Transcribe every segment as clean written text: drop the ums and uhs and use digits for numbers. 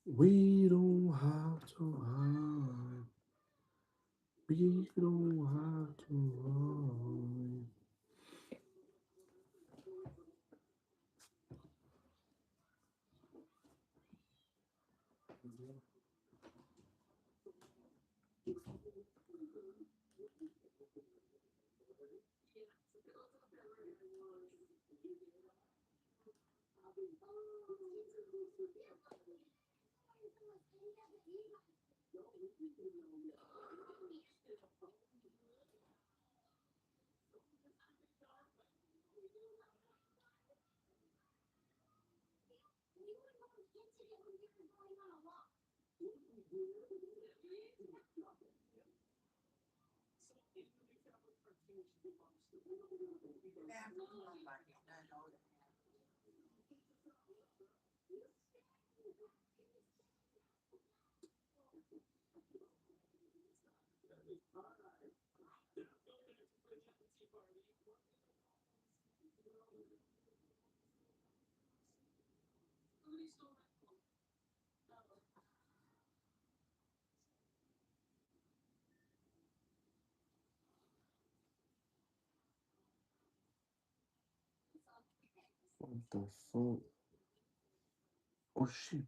We don't have to hide. We don't have to hide. What the fuck? Oh shit.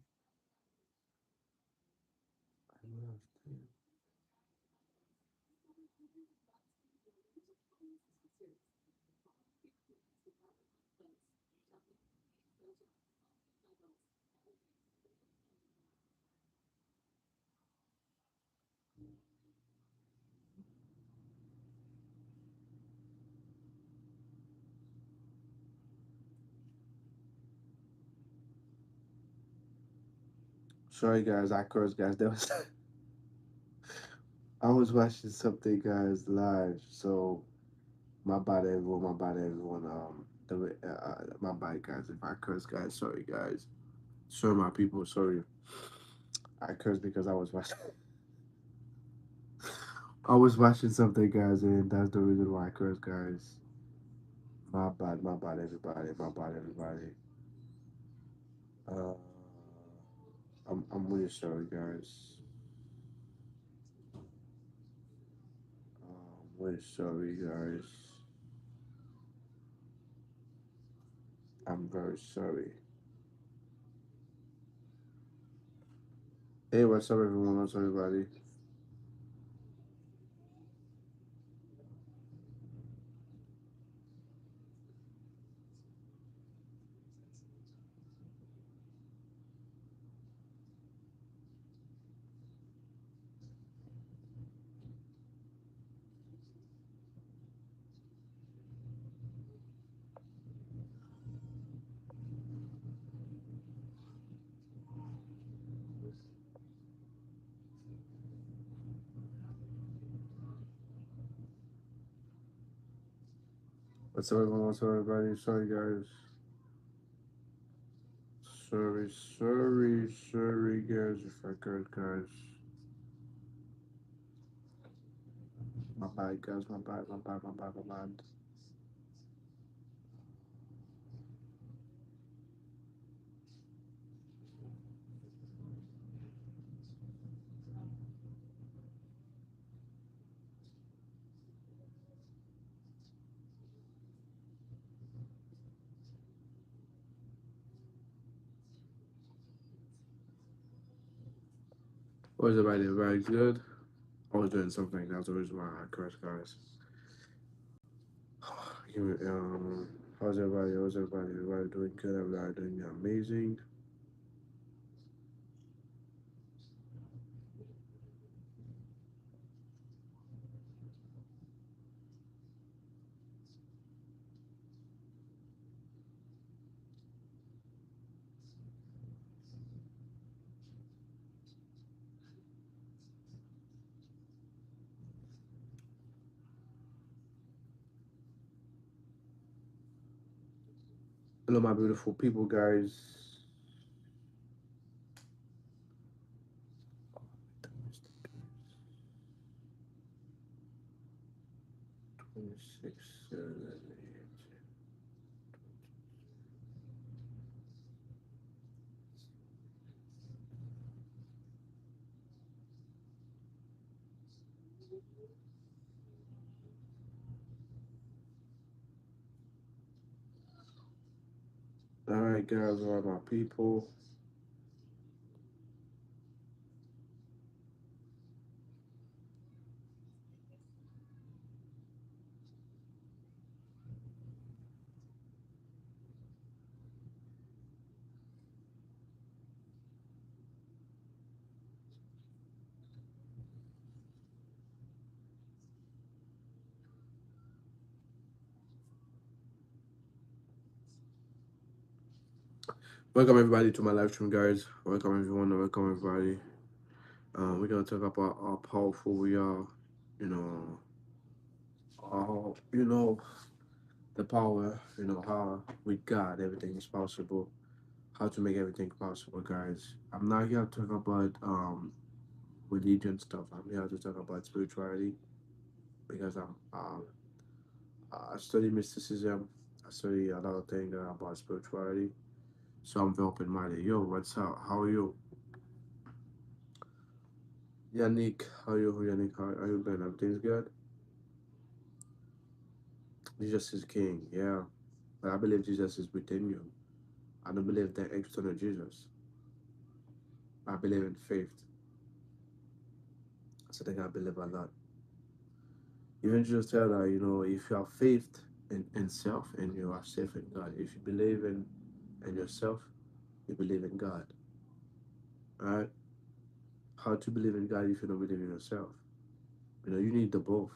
I left it. Sorry guys, I cursed guys. That was I was watching something guys live, so my bad everyone. My bad guys. If I curse guys, sorry guys. Sorry my people. Sorry, I cursed because I was watching. I was watching something guys, and that's the reason why I cursed guys. My bad everybody. My bad everybody. Uh, I'm really sorry guys. I'm really sorry guys. I'm very sorry. Hey, what's up everyone? What's up everybody? What's up everyone? What's up everybody? Sorry guys. Sorry guys if I cursed guys. My bad, guys. My bad. What was everybody? Everybody good? I was doing something. That's the reason why I cursed, guys. Give me, how's everybody? How's everybody? Everybody doing good? Everybody doing amazing? Hello, my beautiful people, guys. 26, 7, All right, guys, all right, my people. Welcome everybody to my live stream, guys. Welcome everyone. Welcome everybody. We're gonna talk about how powerful we are. You know, how the power. How with God everything is possible. How to make everything possible, guys. I'm not here to talk about religion stuff. I'm here to talk about spirituality because I study mysticism. I study a lot of things about spirituality. So I'm very open minded. Yo, what's up? How are you? Yannick, how are you, Yannick? How you been? Everything's good? Jesus is king, yeah. But I believe Jesus is within you. I don't believe that external Jesus. I believe in faith. That's the thing I believe a lot. Even Jesus said that, if you have faith in self and you are safe in God. If you believe in yourself, you believe in God. Alright? How to believe in God if you don't believe in yourself? You need the both.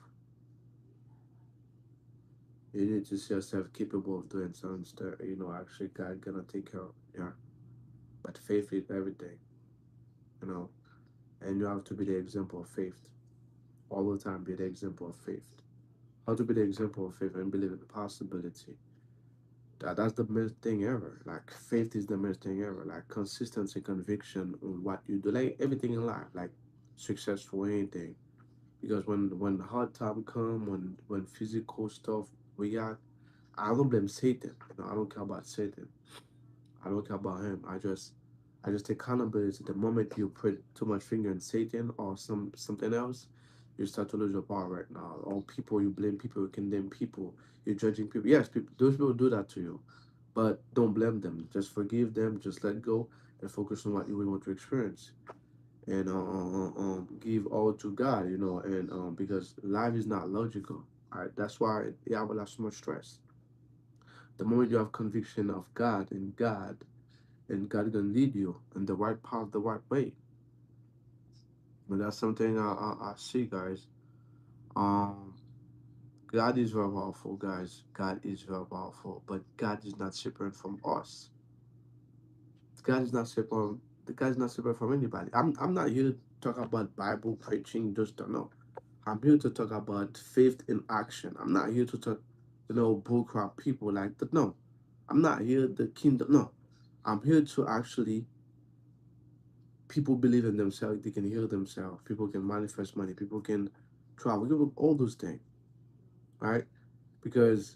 You need to see yourself capable of doing something that, actually God gonna take care of. Yeah. But faith is everything, you know. And you have to be the example of faith. All the time be the example of faith. How to be the example of faith and believe in the possibility. That's the best thing ever. Like faith is the best thing ever. Like consistency, conviction on what you do. Like everything in life. Like successful anything. Because when hard time come, when physical stuff react, I don't blame Satan. I don't care about Satan. I don't care about him. I just take accountability. The moment you put too much finger in Satan or something else, you start to lose your power right now. Or people, you blame people, you condemn people, you're judging people. Yes, people, those people do that to you, but don't blame them. Just forgive them. Just let go and focus on what you really want to experience. And give all to God. And because life is not logical. All right, that's why you have a lot so much stress. The moment you have conviction of God and God gonna lead you in the right path, the right way. But that's something I see, guys. Um, God is very powerful, guys. God is very powerful, but God is not separate from us. God is not separate. The God is not separate from anybody. I'm not here to talk about Bible preaching. Just don't know. I'm here to talk about faith in action. I'm not here to talk, bullcrap people like that. No, I'm not here the kingdom. No, I'm here to actually people believe in themselves, they can heal themselves, people can manifest money, people can travel, all those things, right? Because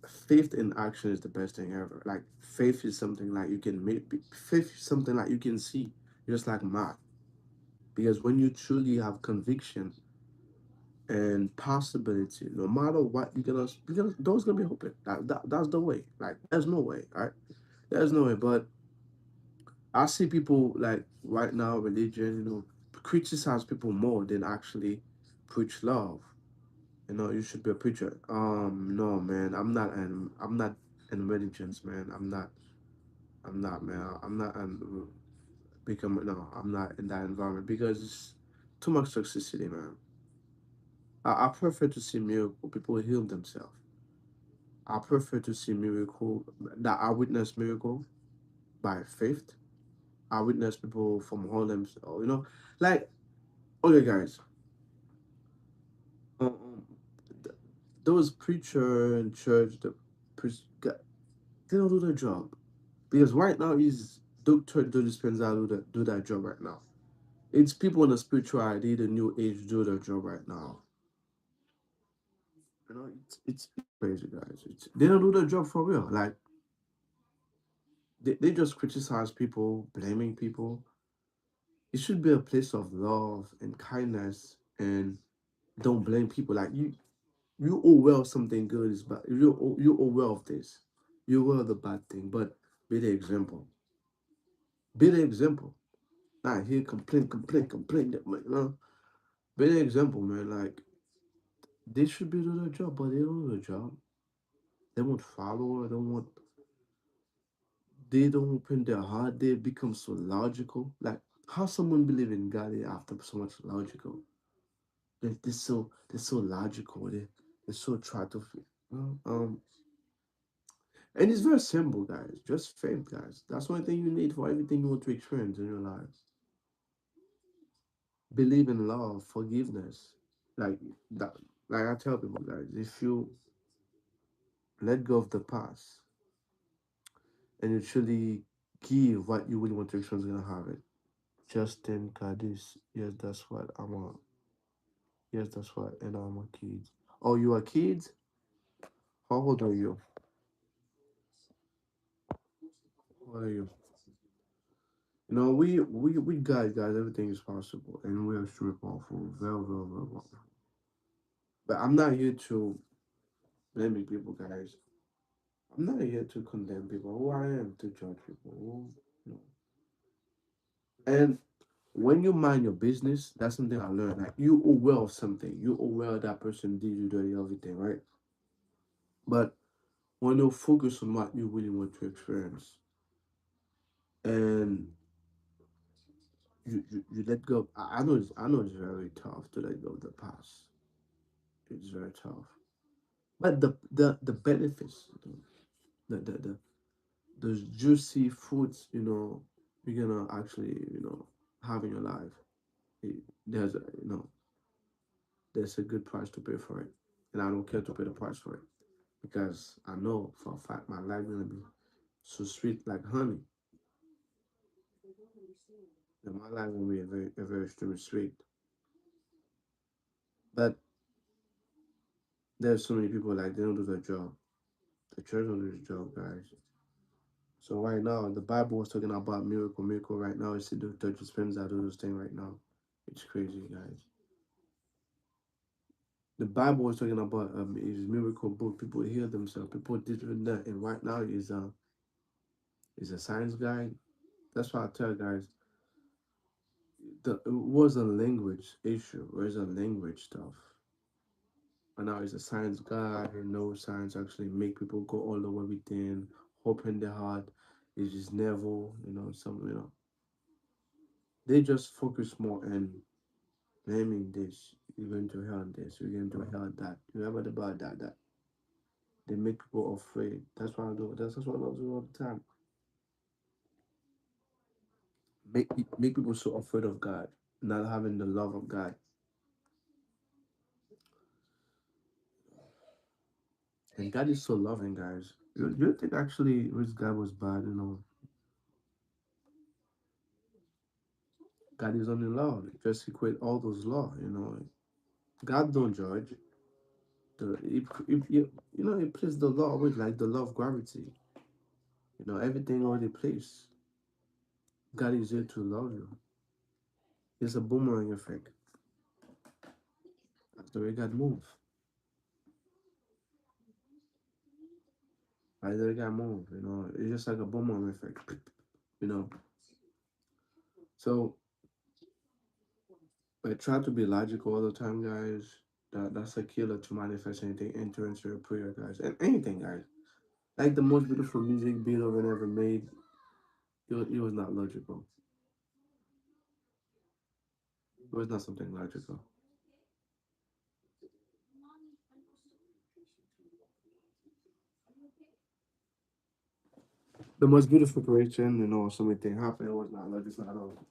faith in action is the best thing ever. Like faith is something like you can make, faith is something like you can see, just like math. Because when you truly have conviction and possibility, no matter what, you're gonna doors gonna be open. That's the way. Like there's no way, right? There's no way. But I see people like right now, religion, criticize people more than actually preach love. You should be a preacher. No, man, I'm not in religions, man. I'm not, man. I'm not become no. I'm not in that environment because it's too much toxicity, man. I prefer to see miracle. People heal themselves. I prefer to see miracle that I witness miracle by faith. I witness people from Harlem, like okay, guys. Um, th- those preacher and church, they don't do their job because right now is Doctor Joe Dispenza do that job right now. It's people in the spirituality, the new age do their job right now. It's crazy, guys. They don't do their job for real. Like they just criticize people, blaming people. It should be a place of love and kindness and Don't blame people. Like you aware of something good is bad. You aware of this. You aware of the bad thing, but be the example. Be the example. Not here complain. You know, be the example, man. Like they should be doing their job, but they don't do their job. They won't follow. They don't open their heart. They become so logical. Like how someone believe in God after so much logical. They're so logical. They're so try to. And it's very simple, guys. Just faith, guys. That's the only thing you need for everything you want to experience in your life. Believe in love, forgiveness. Like that. Like I tell people, guys, if you let go of the past and you truly give what you really want to experience, gonna have it. Justin Cadiz. Yes, that's what I'm a. Yes, that's what. And I'm a kid. Oh, you are kids? How old are you? What are you? You know, we guys, everything is possible, and we are extremely powerful, very powerful. But I'm not here to blaming people, guys. I'm not here to condemn people. Who I am to judge people. You know. And when you mind your business, that's something I learned. Like you aware of something, you aware that person did you dirty everything, right? But when you focus on what you really want to experience, and you let go. I know it's very tough to let go of the past. It's very tough. But the benefits, the those juicy foods, you're gonna actually, have in your life. There's a, there's a good price to pay for it, and I don't care to pay the price for it because I know for a fact my life gonna be so sweet like honey, and my life gonna be a very extremely sweet. But there's so many people like they don't do their job. The church don't do the job, guys. So right now, the Bible was talking about miracle. Right now, it's the church spends out of this thing right now. It's crazy, guys. The Bible was talking about is miracle book. People heal themselves. People did that, and right now is a science guy. That's why I tell guys it was a language issue. It was a language stuff. And now he's a science guy who knows science actually make people go all the way within, open their heart. It's just never, some they just focus more on naming this, you're going to hell this, you're going to hell that. You ever about that? They make people afraid. That's what I do. That's what I do all the time. Make people so afraid of God, not having the love of God. And God is so loving, guys. You think actually which God was bad, God is only love. Just equate all those law. God don't judge. It plays the law with like the law of gravity. Everything already placed. God is here to love you. It's a boomerang effect. That's the way God moves. Like the way God moves. It's just like a boomerang effect. You know. So I try to be logical all the time, guys. That's a killer to manifest anything, enter into your prayer, guys. And anything, guys. Like the most beautiful music Beethoven ever made, it was not logical. It was not something logical. The most beautiful creation, so many things happened, it was not logical at all.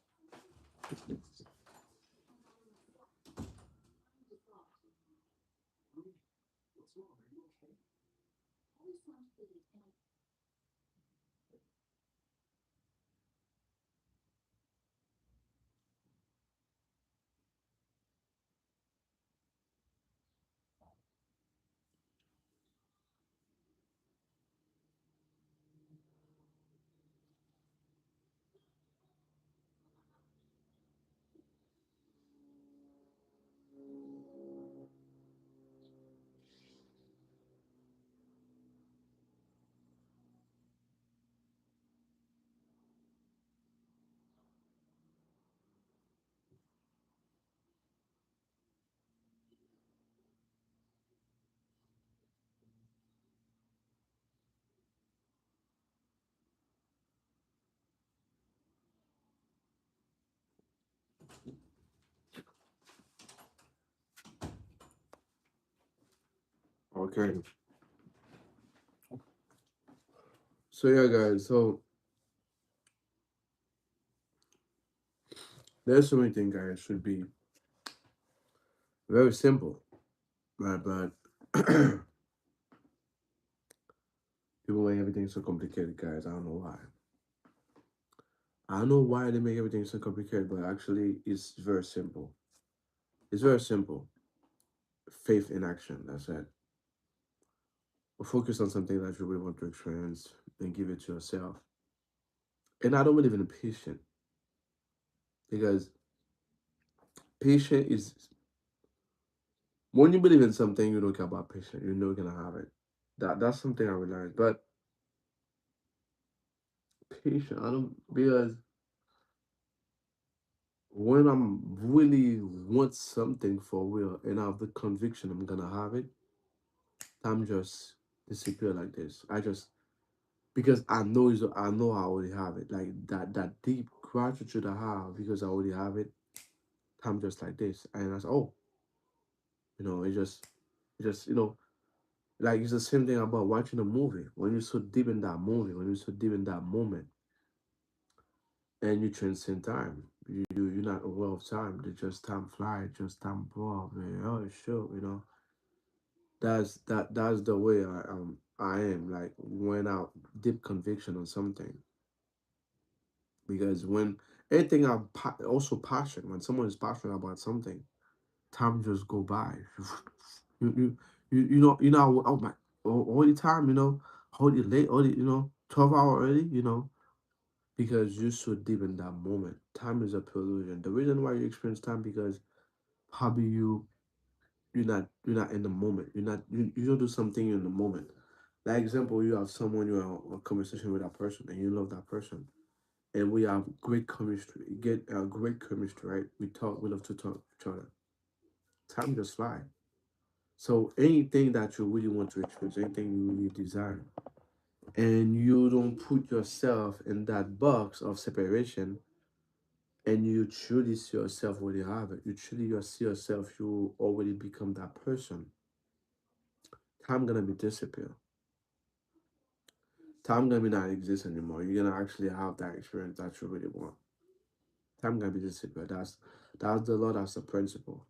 Okay. So yeah, guys. So there's so many things, guys. Should be very simple, right? But people make everything so complicated, guys. I don't know why. I don't know why they make everything so complicated, but actually, it's very simple. It's very simple. Faith in action. That's it. Focus on something that you really want to experience and give it to yourself. And I don't believe in patience because patience is when you believe in something, you don't care about patience. You know you're gonna have it. That's something I realized. But patient, I don't because when I'm really want something for real and I have the conviction I'm gonna have it, I'm just disappear like this. I just because I know I already have it. Like that deep gratitude I have because I already have it. I'm just like this, and I say, oh, like it's the same thing about watching a movie. When you're so deep in that movie, when you're so deep in that moment, and you transcend time, you're not aware of time. They just time fly, just time go. Man. Oh, sure, that's the way I am. Like when I deep conviction on something, because when anything also passion. When someone is passionate about something, time just go by. You oh my all the time, all the late, all the 12 hour early, because you're so deep in that moment. Time is a illusion. The reason why you experience time because probably you're not in the moment. You don't do something in the moment. Like example, you have someone you have a conversation with that person and you love that person. And we have great chemistry. Get a great chemistry, right? We love to talk to each other. Time just fly. So anything that you really want to experience, anything you really desire, and you don't put yourself in that box of separation, and you truly see yourself where you have it, you truly see yourself, you already become that person. Time gonna be disappear. Time gonna be not exist anymore. You're gonna actually have that experience that you really want. Time gonna be disappear. That's the law. That's the principle.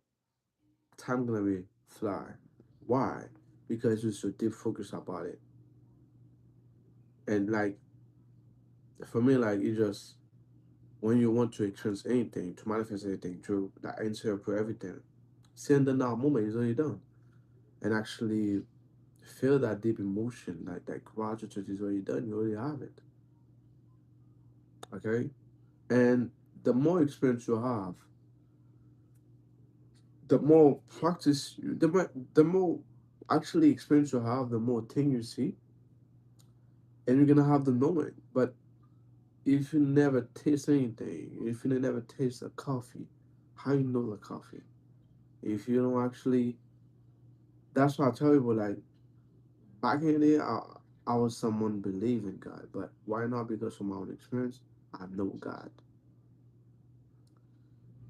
Time gonna be fly. Why? Because you're so deep focused about it. And like for me, like it just when you want to experience anything, to manifest anything, to that answer for everything, seeing the now moment is already done. And actually feel that deep emotion, like that gratitude is already done, you already have it. Okay? And the more experience you have, the more practice the more actually experience you have, the more thing you see, and you're gonna have the knowing. But if you never taste anything, if you never taste a coffee, how you know the coffee? If you don't actually, that's why I tell people like back in the day, I was someone believe in God, but why not? Because from my own experience, I know God.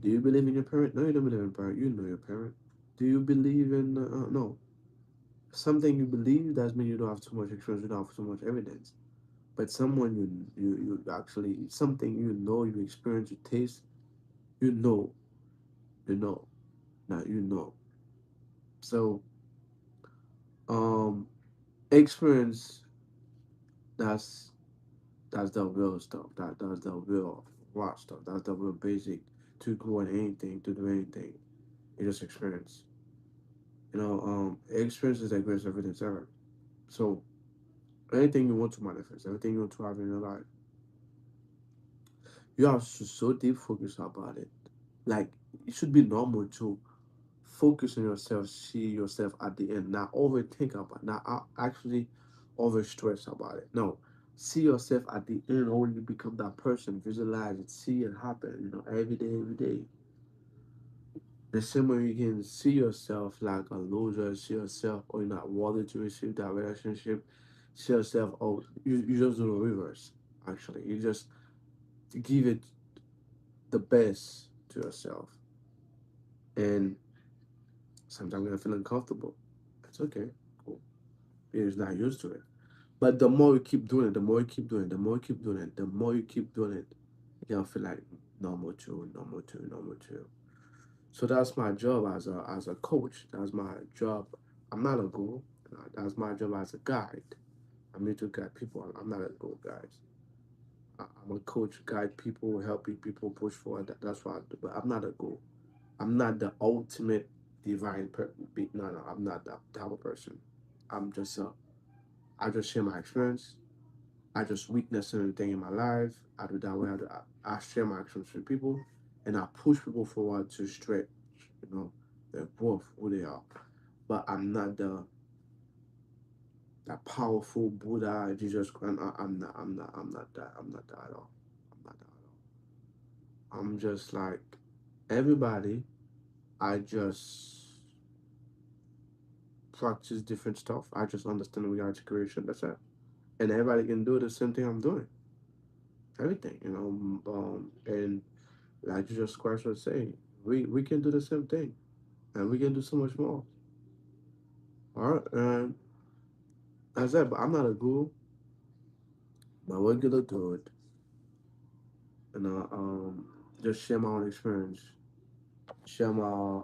Do you believe in your parent? No, you don't believe in parent. You know your parent. Do you believe in no? Something you believe doesn't mean you don't have too much experience, you don't have too much evidence. But someone you actually something you experience, you taste, you know, you know, now you know. So um, experience that's that's the real stuff. That's the real raw stuff. That's the real basic to grow in anything, to do anything. You just experience. Experience is the greatest evidence ever. So anything you want to manifest, everything you want to have in your life, you have to so deep focus about it. Like it should be normal to focus on yourself, see yourself at the end, not overthink about, not actually over stress about it. No, see yourself at the end, or when you become that person, visualize it, see it happen. Every day, every day. The same way you can see yourself like a loser, see yourself or you're not worthy to receive that relationship, see yourself, oh, you just do the reverse, actually. You just give it the best to yourself. And sometimes you're gonna feel uncomfortable. It's okay. Cool. He's not used to it. But the more you keep doing it, the more you keep doing it, the more you keep doing it, the more you keep doing it, you're gonna feel like normal too, normal too, normal too. So that's my job as a coach. That's my job. I'm not a guru. That's my job as a guide. I'm here to guide people. I'm not a guru, guys. I'm a coach, guide people, helping people push forward. That's what I do. But I'm not a guru. I'm not the ultimate divine. No, no, I'm not that type of person. I'm just I just share my experience. I just witness certain thing in my life. I do that way. I share my experience with people, and I push people forward to stretch, their growth, who they are. But I'm not the that powerful Buddha, Jesus Christ. I'm not. I'm not. I'm not that. I'm not that at all. I'm not that at all. I'm just like everybody. I just practice different stuff. I just understand reality creation. That's it. And everybody can do the same thing I'm doing. Everything, and like Jesus Christ was saying, we can do the same thing, and we can do so much more. All right, and as I said, but I'm not a guru, but we're gonna do it, and just share my own experience, share my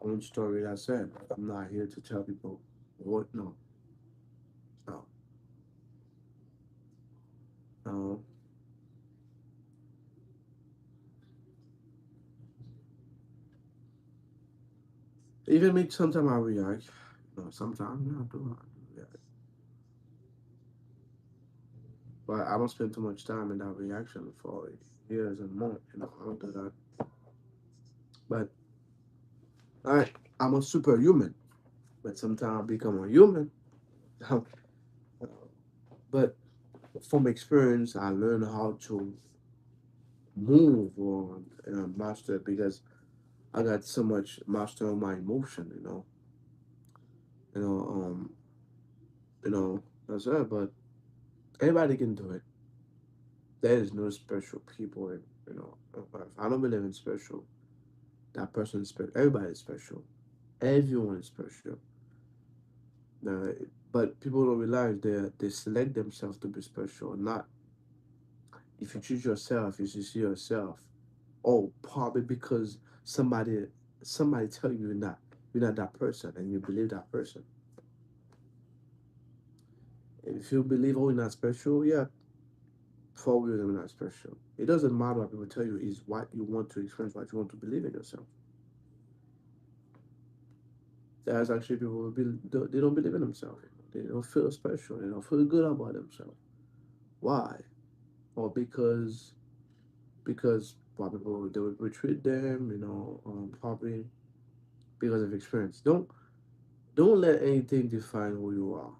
own story. That's it. I'm not here to tell people what. No, no, no. Even me, sometimes I react. No, sometimes yeah, I do react, but I don't spend too much time in that reaction for years and months. I don't do that. But I, I'm a superhuman, but sometimes I become a human. But from experience, I learn how to move on and master it because I got so much master on my emotion. You know, um, that's it. But everybody can do it. There is no special people. If I don't believe in special. That person is special. Everybody is special. Everyone is special. Uh, but people don't realize they select themselves to be special, not if you choose yourself, you should see yourself. Oh, probably because somebody somebody tell you you're not that person and you believe that person. If you believe oh you're not special, yeah, for real you're not special. It doesn't matter what people tell you, is what you want to experience, what you want to believe in yourself. There's actually people who they don't believe in themselves. They don't feel special. They don't feel good about themselves. Why? Or because probably people they would retreat them, probably because of experience. Don't let anything define who you are.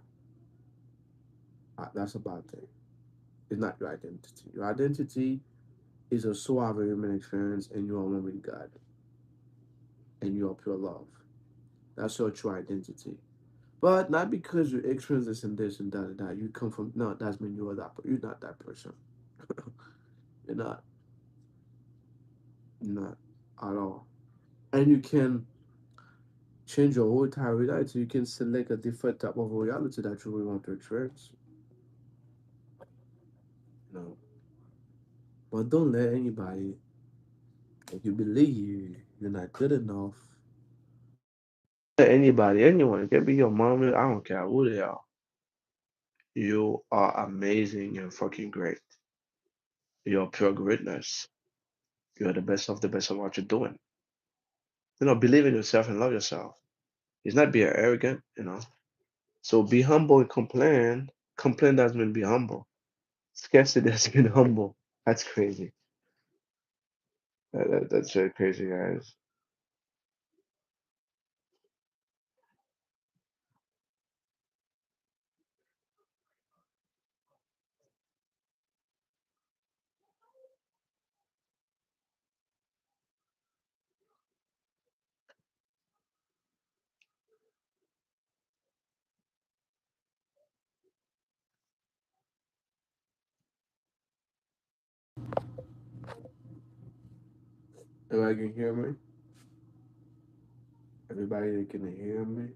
That's a bad thing. It's not your identity. Your identity is a soul of a human experience, and you are one with God, and you are pure love. That's your true identity. But not because you experience this and that and that. You come from no. That's mean you are that. You're not that person. You're not. You're not at all. And you can change your whole entire reality. You can select a different type of reality that you really want to experience. You know. But don't let anybody make you believe you're not good enough. Let anybody, anyone, it can be your mom, I don't care who they are. You are amazing and fucking great. You're pure greatness. You're the best of the best of what you're doing. Believe in yourself and love yourself. It's not being arrogant. So be humble and complain. Complain doesn't mean be humble. Scarcity doesn't mean humble. That's crazy. That's very crazy, guys. Everybody can hear me? Everybody that can hear me?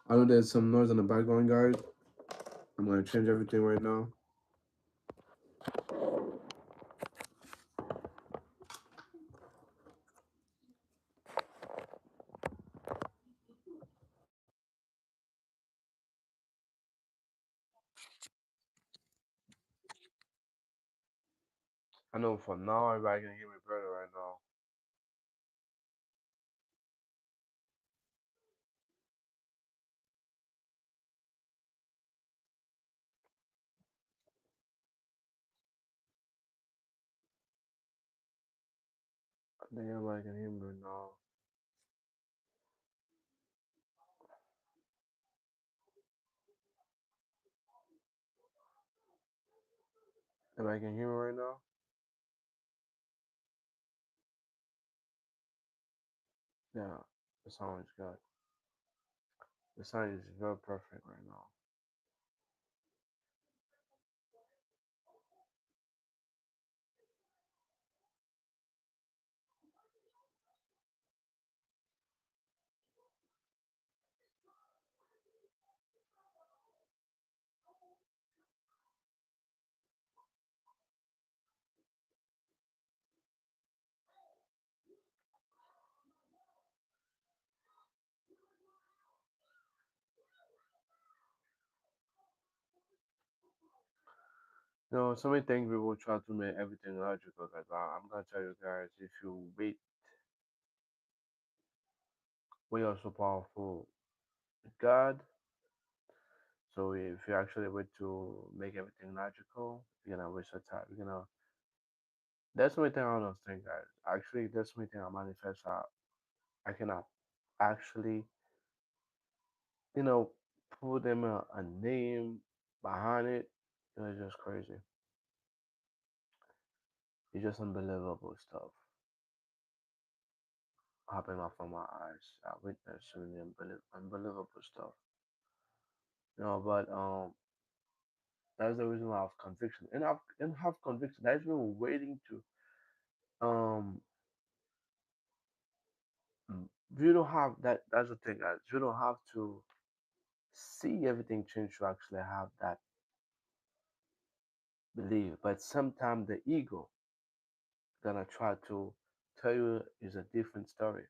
I know there's some noise in the background, guys. I'm gonna change everything right now. I know for now everybody can hear me better right now. I think everybody can hear me right now. Everybody can hear me right now. Yeah, the sound is good. The sound is very perfect right now. You know, so many things people try to make everything logical. Cause I'm gonna tell you guys, if you wait, we are so powerful with God. So if you actually wait to make everything logical, you're gonna waste your time. You're gonna. That's the only thing I don't understand, guys. Actually, that's the only thing I manifest out. I cannot actually, you know, put them a name behind it. It's just crazy. It's just unbelievable stuff happening from my eyes. I witnessed some really unbelievable stuff. You know, but that's the reason why I have conviction, and have conviction. That's been waiting to um You don't have that. That's the thing, guys. You don't have to see everything change to actually have that belief. But sometimes the ego gonna try to tell you is a different story.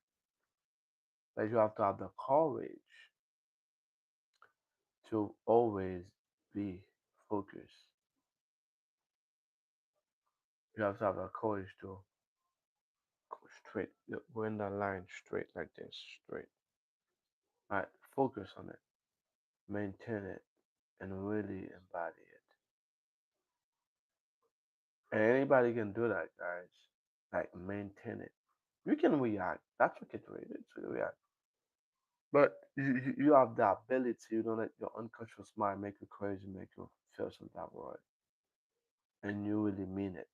But you have to have the courage to always be focused. You have to have the courage to go straight, go in that line straight like this, straight. Right, focus on it, maintain it, and really embody it. And anybody can do that, guys. Like maintain it. You can react. That's okay to it. It's okay to react. But you have the ability. You don't let your unconscious mind make you crazy, make you feel some type of way, and you really mean it.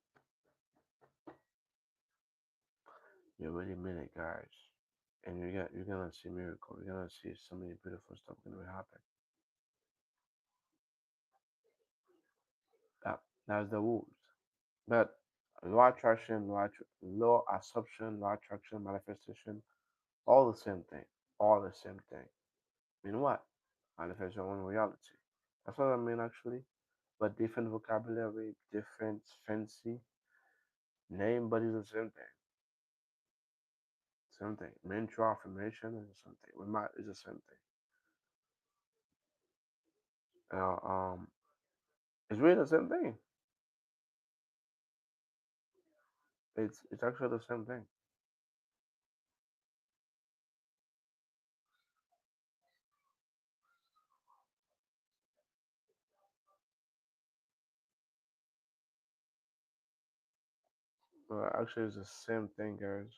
You really mean it, guys. And you're gonna see miracles. You're gonna see so many beautiful stuff gonna happen. That that's the rules. But law attraction, law assumption, law attraction, manifestation, all the same thing. All the same thing. Mean what? Manifest your own reality. That's what I mean actually. But different vocabulary, different fancy name, but it's the same thing. Same thing. Mental affirmation is the same thing. We might is the same thing. Uh, um, it's really the same thing. It's actually the same thing. Actually, it's the same thing, guys.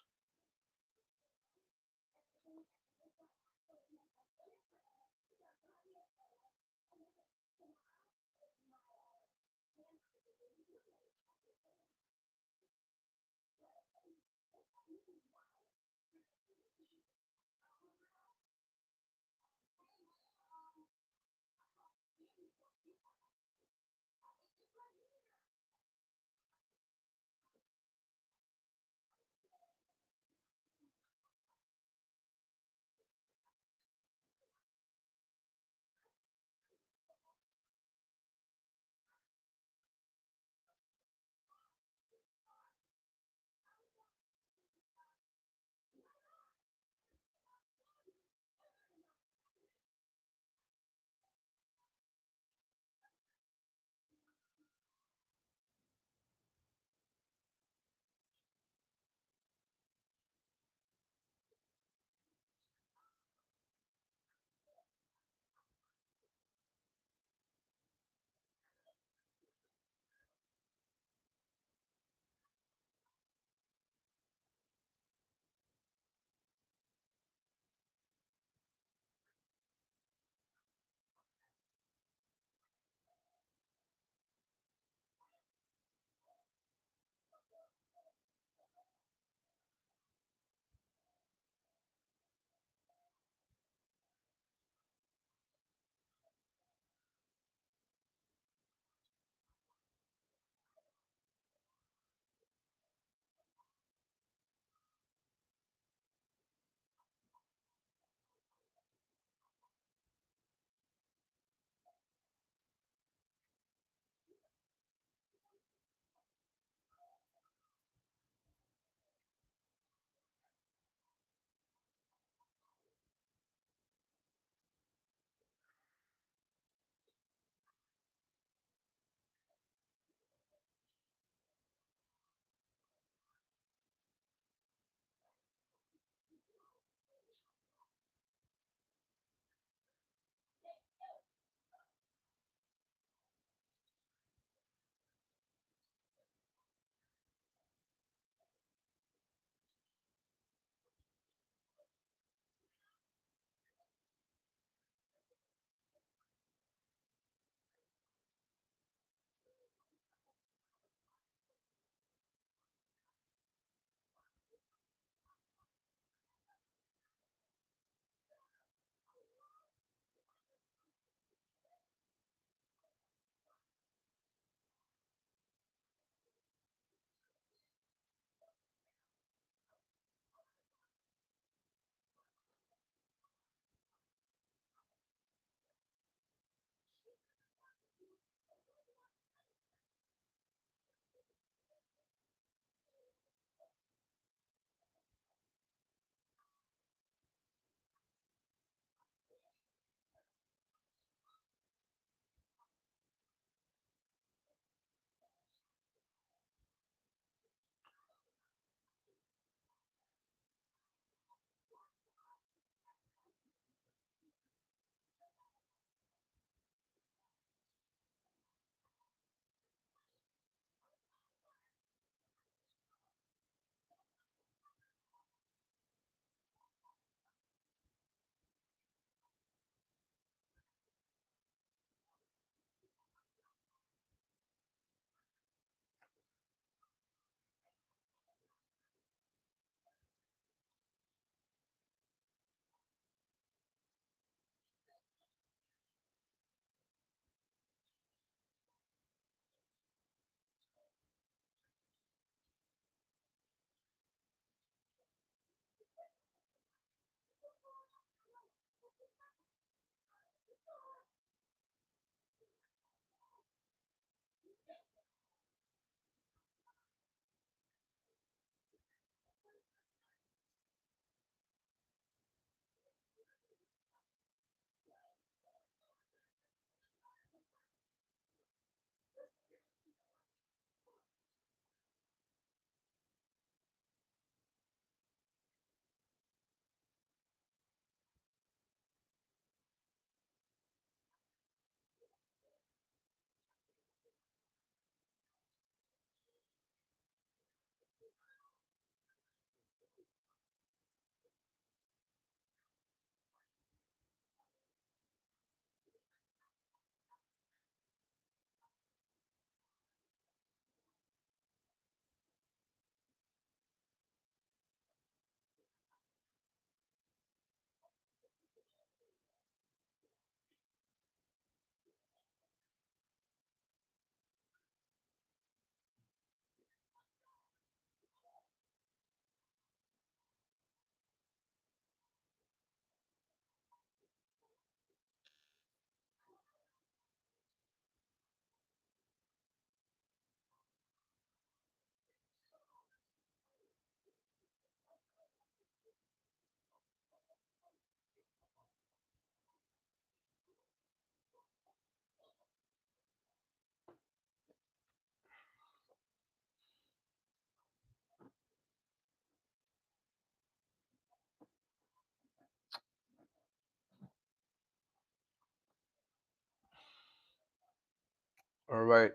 All right,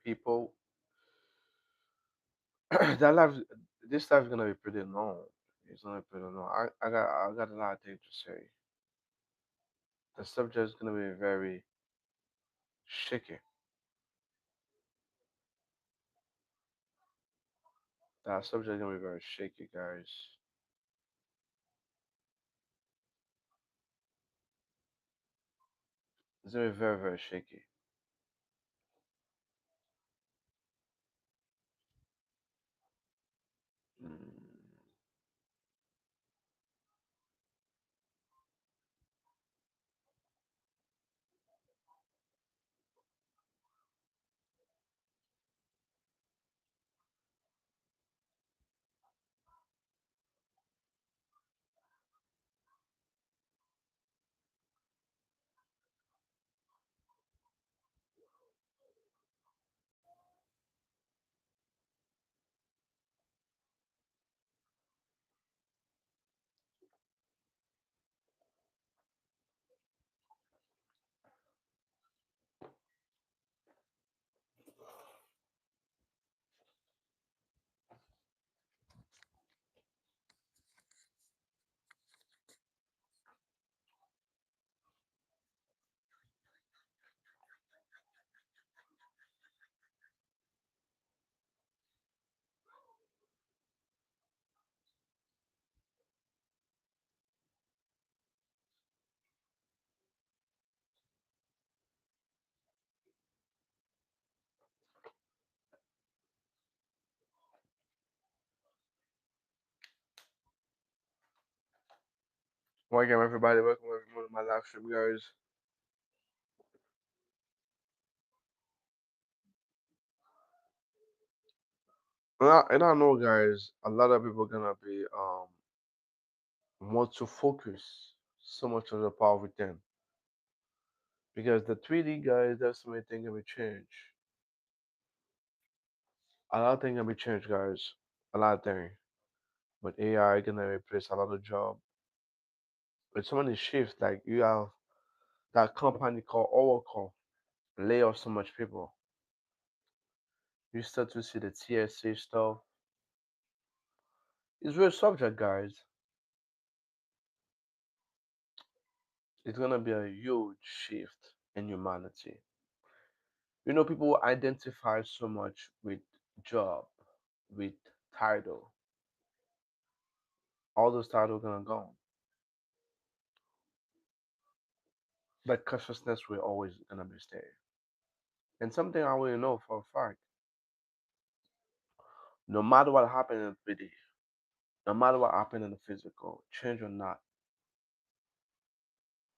people. That life, this life is gonna be pretty long. It's gonna be pretty long. I got a lot of things to say. The subject is gonna be very shaky. That subject is gonna be very shaky, guys. It's gonna be very, very shaky. Mm. Welcome everybody. Welcome everyone to my live stream, guys. And I know, guys. A lot of people gonna be want to focus so much on the power within because the 3D guys. There's so many things gonna be changed. A lot of things gonna be changed, guys. A lot of things. But AI gonna replace a lot of job. But so many shifts. Like you have that company called Oracle lay off so much people. You start to see the TSA stuff. It's real subject, guys. It's gonna be a huge shift in humanity. People identify so much with job, with title. All those titles gonna go, but consciousness will always gonna be stay. And something I already know for a fact: no matter what happened in the 3D, no matter what happened in the physical, change or not,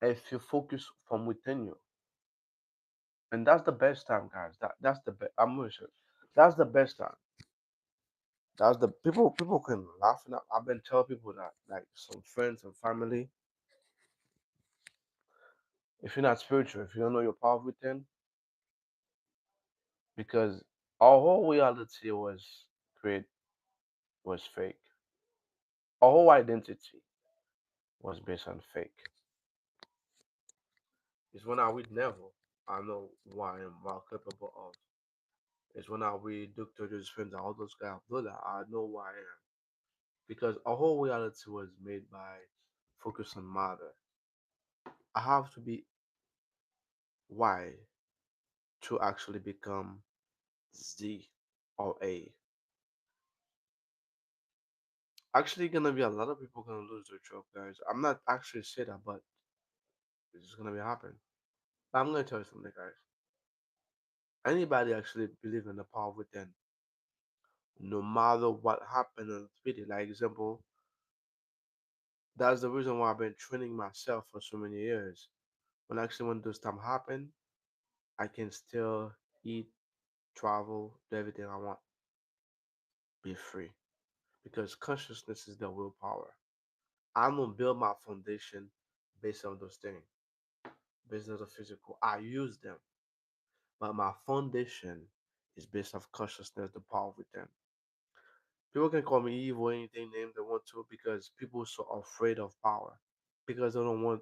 if you focus from within you, and that's the best time, guys. That's the best. I'm gonna say, that's the best time. That's the people can laugh. And I've been telling people that, like some friends and family, if you're not spiritual, if you don't know your power within, because our whole reality create was fake. Our whole identity was based on fake. It's when I read Neville, I know who I am, what I'm capable of. It's when I read Dr. Joseph's friends, all those guys do that, I know who I am. Because our whole reality was made by focus on matter. I have to be Y to actually become Z or A. Actually, gonna be a lot of people gonna lose their job, guys. I'm not actually saying that, but it's gonna be happening. But I'm gonna tell you something, guys. Anybody actually believe in the power within, no matter what happened in the video. Like example, that's the reason why I've been training myself for so many years. When those time happen, I can still eat, travel, do everything I want, be free. Because consciousness is the willpower. I'm gonna build my foundation based on those things, based on the physical. I use them, but my foundation is based off consciousness, the power within. People can call me evil, anything name they want to, because people are so afraid of power. Because they don't want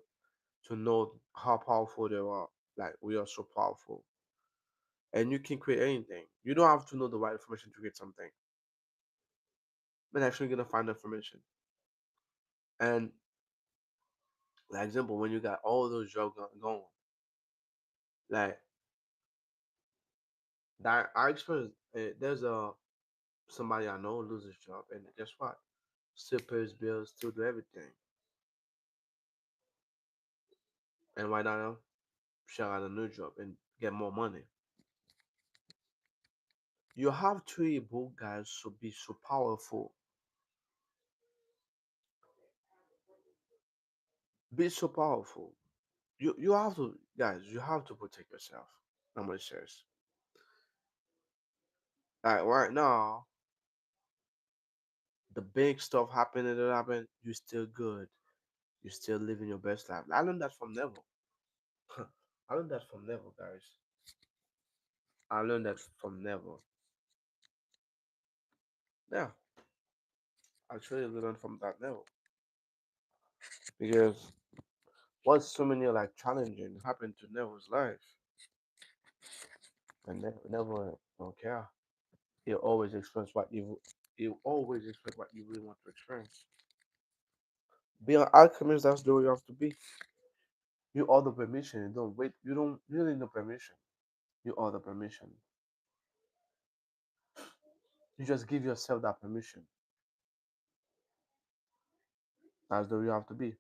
to know how powerful they are. Like we are so powerful. and you can create anything. You don't have to know the right information to create something, but actually you're gonna find information. And like example, when you got all those jobs going, like that, I experienced. There's a somebody I know lose his job, and guess what? Still pays bills, still do everything, and right now she got a new job and get more money. You have to be able, guys, to be so powerful, be so powerful. You have to, guys. You have to protect yourself. Nobody says. Like right now, the big stuff happening that happened, you still good. You still living your best life. I learned that from Neville. I learned that from Neville, guys. I learned that from Neville. Yeah, I truly learned from that Neville because what's so many like challenging happened to Neville's life, and Neville don't care. He always express what you. He always express what you really want to experience. Be an alchemist. That's the way you have to be. You all the permission. You don't wait. You don't really need permission. You all the permission. You just give yourself that permission. That's the way you have to be.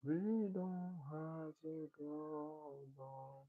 We don't have to go long.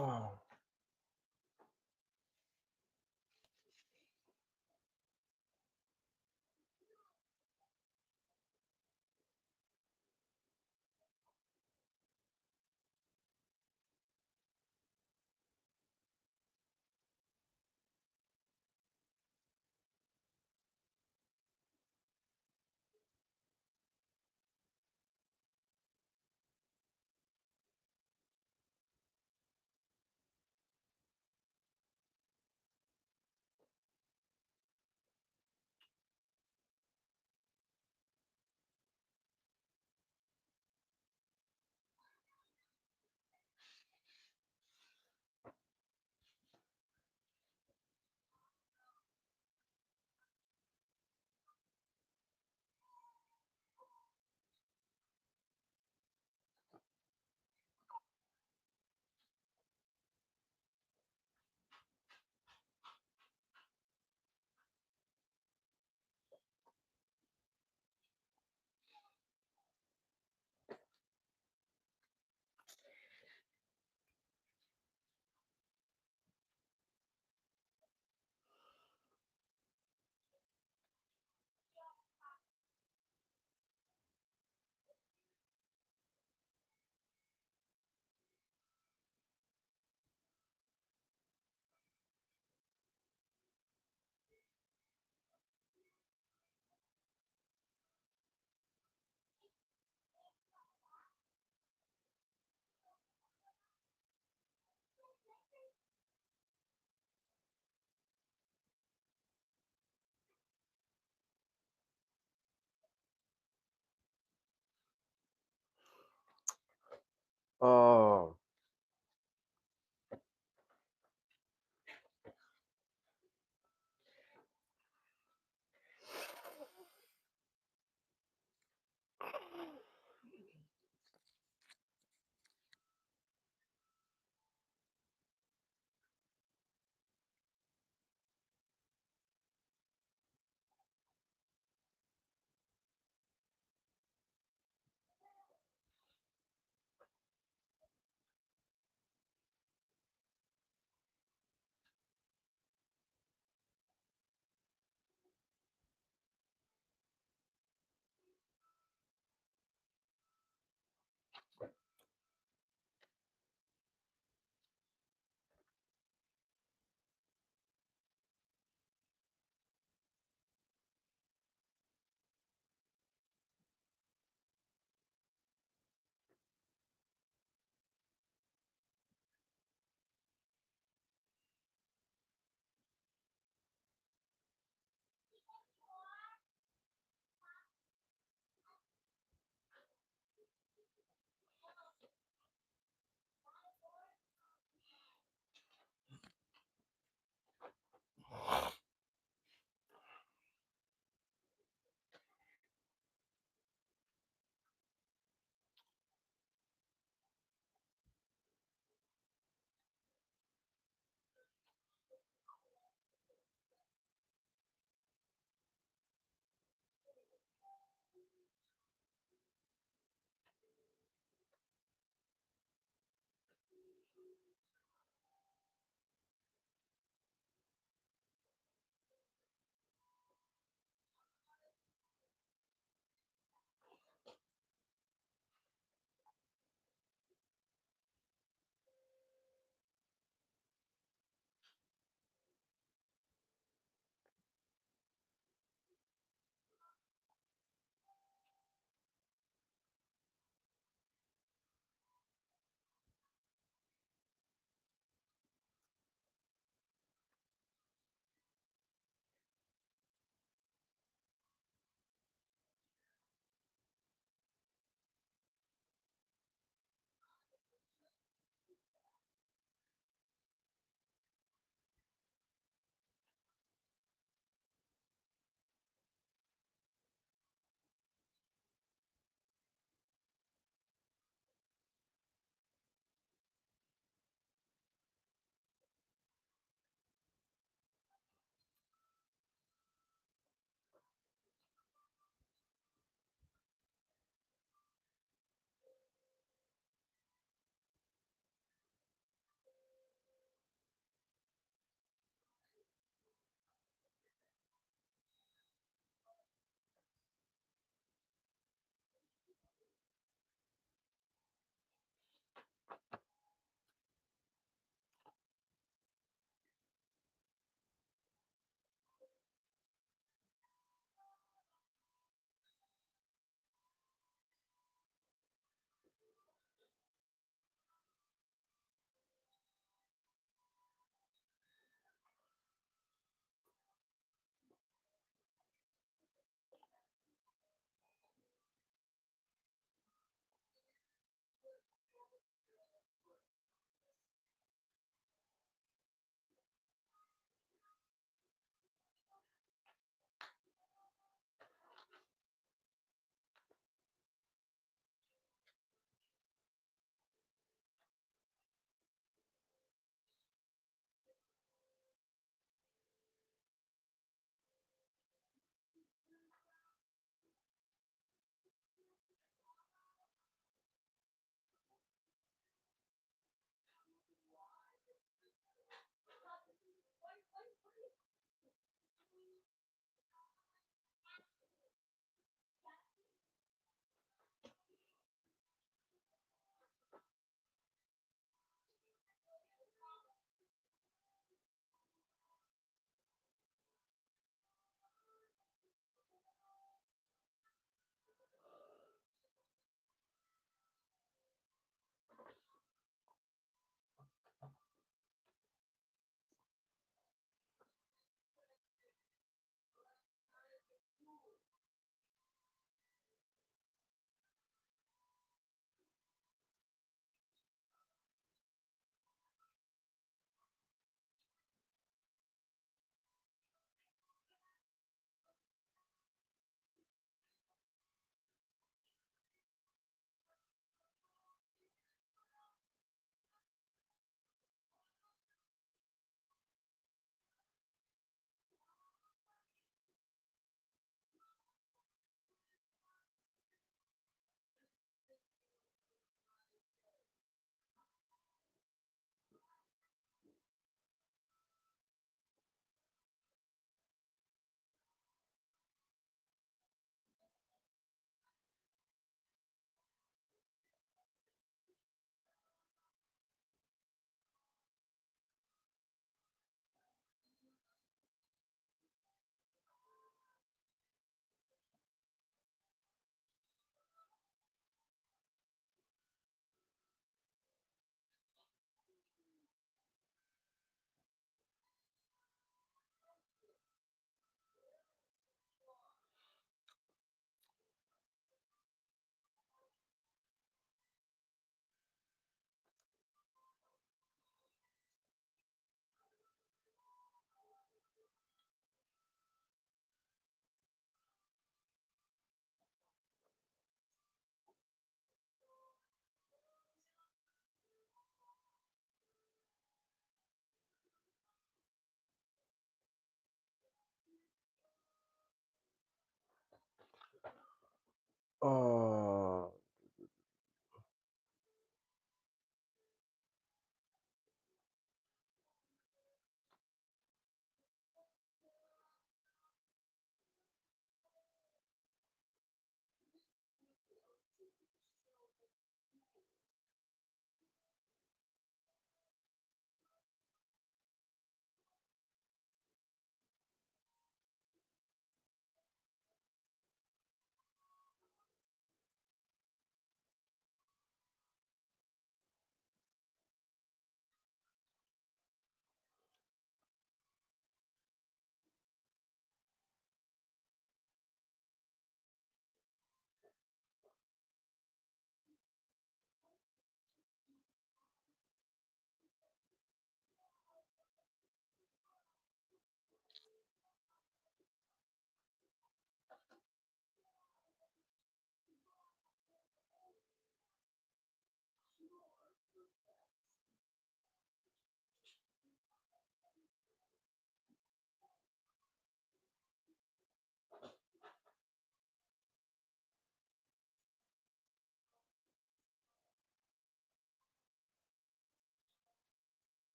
Oh. Oh.